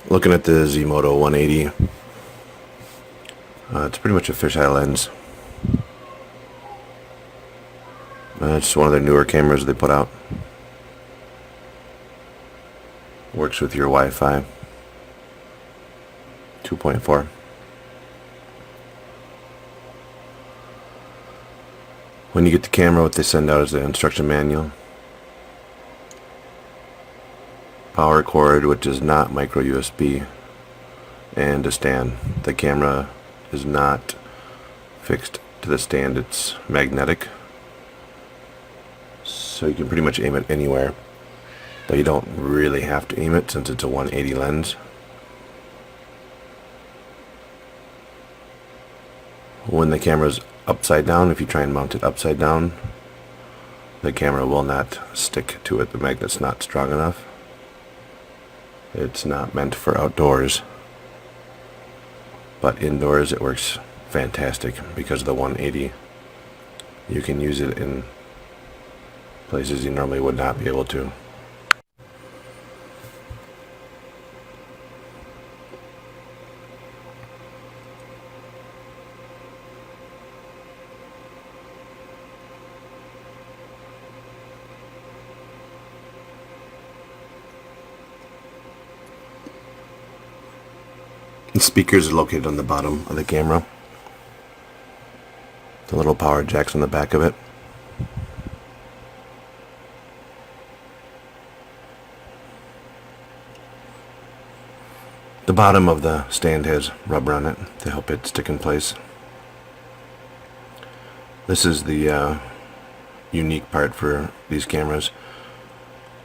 Looking at the Z-Moto 180, it's pretty much a fisheye lens. It's one of their newer cameras they put out. Works with your Wi-Fi 2.4. When you get the camera, what they send out is the instruction manual. Power cord, which is not micro USB, and a stand. The camera is not fixed to the stand, it's magnetic. So you can pretty much aim it anywhere, but you don't really have to aim it since it's a 180 lens. When the camera's upside down, if you try and mount it upside down, the camera will not stick to it. The magnet's not strong enough. It's not meant for outdoors, but indoors it works fantastic because of the 180. You can use it in places you normally would not be able to. The speakers are located on the bottom of the camera. The little power jacks on the back of it. The bottom of the stand has rubber on it to help it stick in place. This is the unique part for these cameras.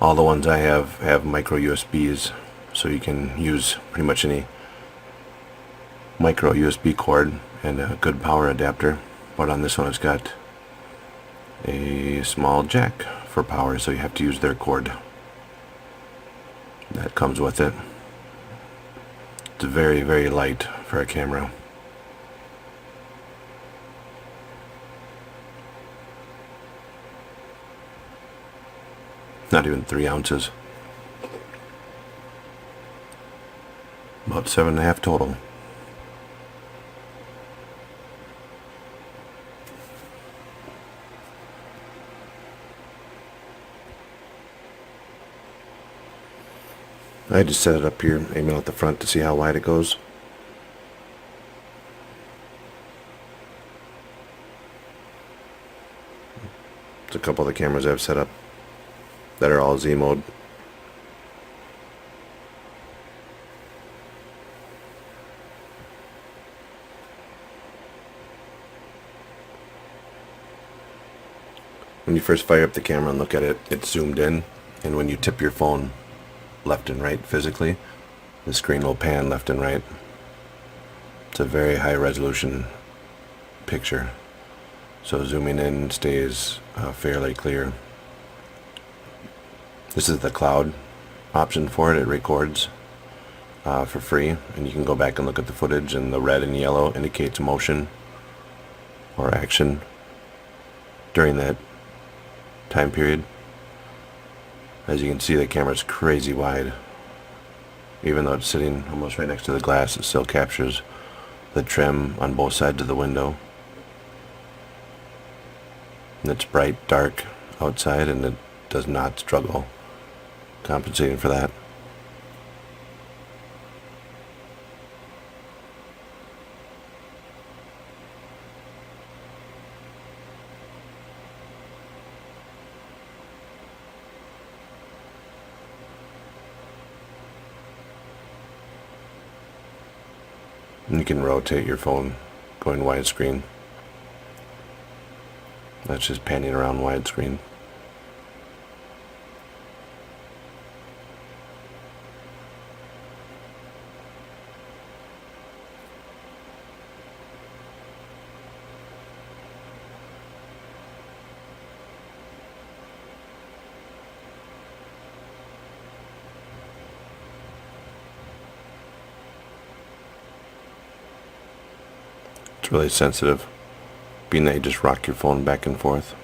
All the ones I have micro USBs, so you can use pretty much any micro USB cord and a good power adapter. But on this one it's got a small jack for power, so you have to use their cord that comes with it. It's very, very light for a camera. Not even 3 ounces. About 7.5 total. I just set it up here, aiming at the front to see how wide it goes. There's a couple of the cameras I've set up that are all Z mode. When you first fire up the camera and look at it, it's zoomed in, and when you tip your phone left and right physically, the screen will pan left and right. It's a very high resolution picture, so zooming in stays fairly clear. This is the cloud option for it. It records for free, and you can go back and look at the footage, and the red and yellow indicates motion or action during that time period. As you can see, the camera's crazy wide. Even though it's sitting almost right next to the glass, it still captures the trim on both sides of the window. And it's bright, dark outside, and it does not struggle compensating for that. And you can rotate your phone going widescreen. That's just panning around widescreen. It's really sensitive, being that you just rock your phone back and forth.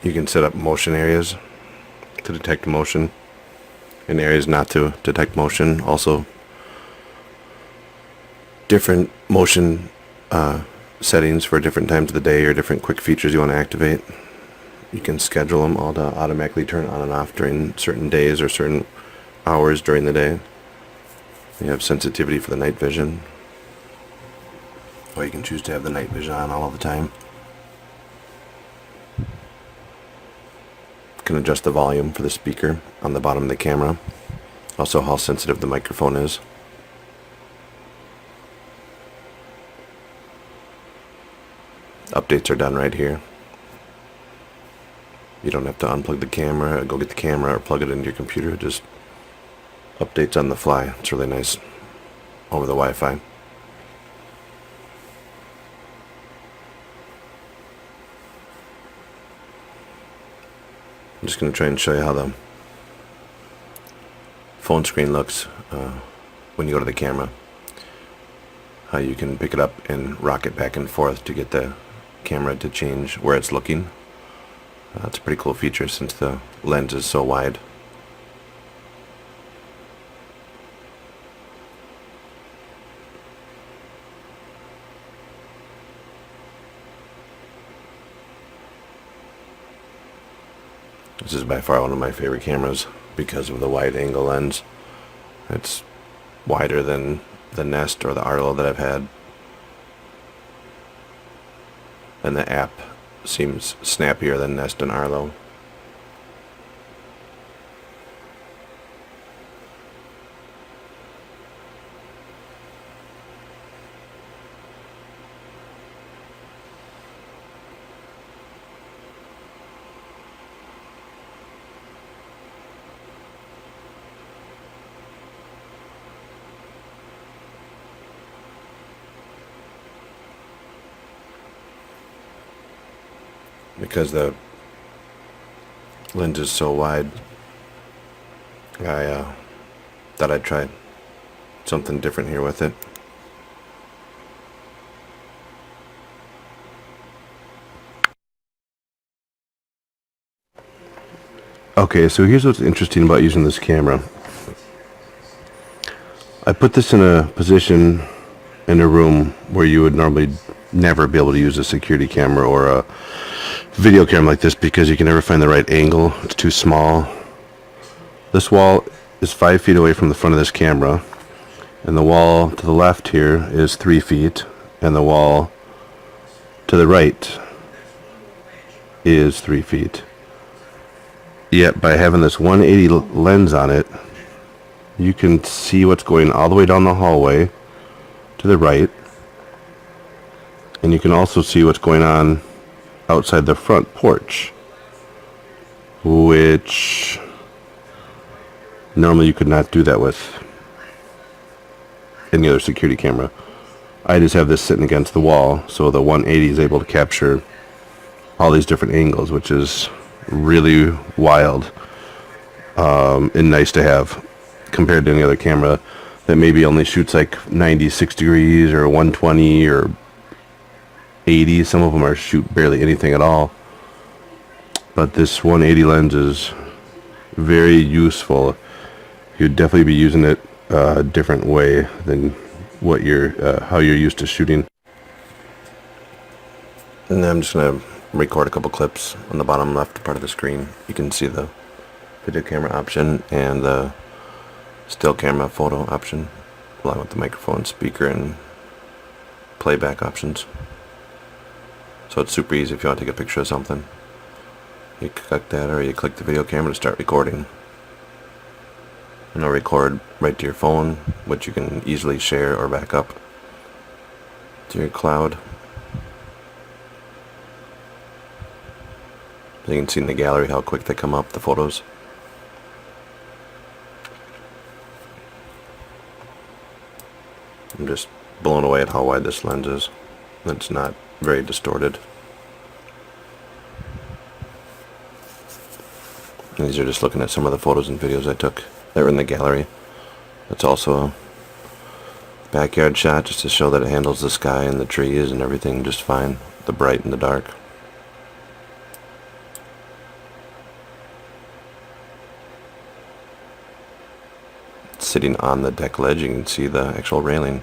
You can set up motion areas to detect motion and areas not to detect motion. Also, different motion settings for different times of the day or different quick features you want to activate. You can schedule them all to automatically turn on and off during certain days or certain hours during the day. You have sensitivity for the night vision, or you can choose to have the night vision on all of the time. You can adjust the volume for the speaker on the bottom of the camera. Also how sensitive the microphone is. Updates are done right here. You don't have to unplug the camera, go get the camera, or plug it into your computer. It just updates on the fly. It's really nice over the Wi-Fi. I'm just going to try and show you how the phone screen looks when you go to the camera. How you can pick it up and rock it back and forth to get the camera to change where it's looking. It's a pretty cool feature since the lens is so wide. This is by far one of my favorite cameras because of the wide angle lens. It's wider than the Nest or the Arlo that I've had. And the app seems snappier than Nest and Arlo. Because the lens is so wide, I thought I'd try something different here with it. Okay, so here's what's interesting about using this camera. I put this in a position in a room where you would normally never be able to use a security camera or a video camera like this because you can never find the right angle. It's too small. This wall is 5 feet away from the front of this camera, and the wall to the left here is 3 feet, and the wall to the right is 3 feet. Yet by having this 180 lens on it, you can see what's going all the way down the hallway to the right, and you can also see what's going on outside the front porch, which normally you could not do that with any other security camera. I just have this sitting against the wall, so the 180 is able to capture all these different angles, which is really wild and nice to have compared to any other camera that maybe only shoots like 96 degrees or 120 or 80. Some of them are shoot barely anything at all. But this 180 lens is very useful. You'd definitely be using it a different way than what how you're used to shooting. And then I'm just gonna record a couple clips on the bottom left part of the screen. You can see the video camera option and the still camera photo option, along with the microphone, speaker, and playback options. So it's super easy if you want to take a picture of something. You click that, or you click the video camera to start recording. And it'll record right to your phone, which you can easily share or back up to your cloud. So you can see in the gallery how quick they come up, the photos. I'm just blown away at how wide this lens is. It's not very distorted. And these are just looking at some of the photos and videos I took that were in the gallery. It's also a backyard shot just to show that it handles the sky and the trees and everything just fine, the bright and the dark. sitting on the deck ledge, you can see the actual railing.